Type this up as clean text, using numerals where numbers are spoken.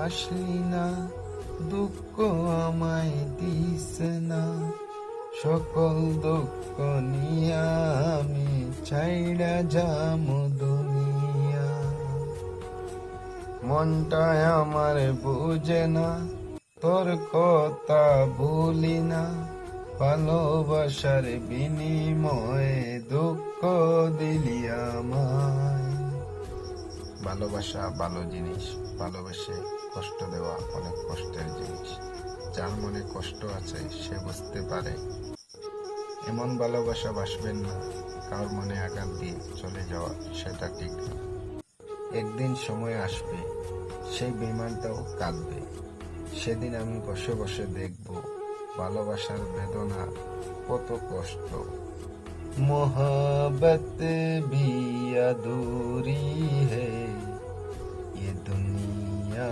আসলি না, দুঃখ আমায় দিস না। সকল দুঃখ নিয়া আমি ছাইড়া যামু দুনিয়া। মনটায় আমার বুঝে না, তোর কথা ভুলি না। ভালোবাসার বিনিময়ে দুঃখ দিলি আমায়। ভালোবাসা ভালো জিনিস, ভালোবেসে কষ্ট দেওয়া অনেক কষ্টের জিনিস। যার মনে কষ্ট আছে সে বুঝতে পারে। এমন ভালোবাসা বাসবেন না, কার মনে আঘাত দিয়ে চলে যাওয়া সেটা ঠিক না। একদিন সময় আসবে, সেই বেইমানটাও কাঁদবে। সেদিন আমি বসে বসে দেখব ভালোবাসার বেদনা কত কষ্ট। मोहब्बत भी अधूरी है ये दुनिया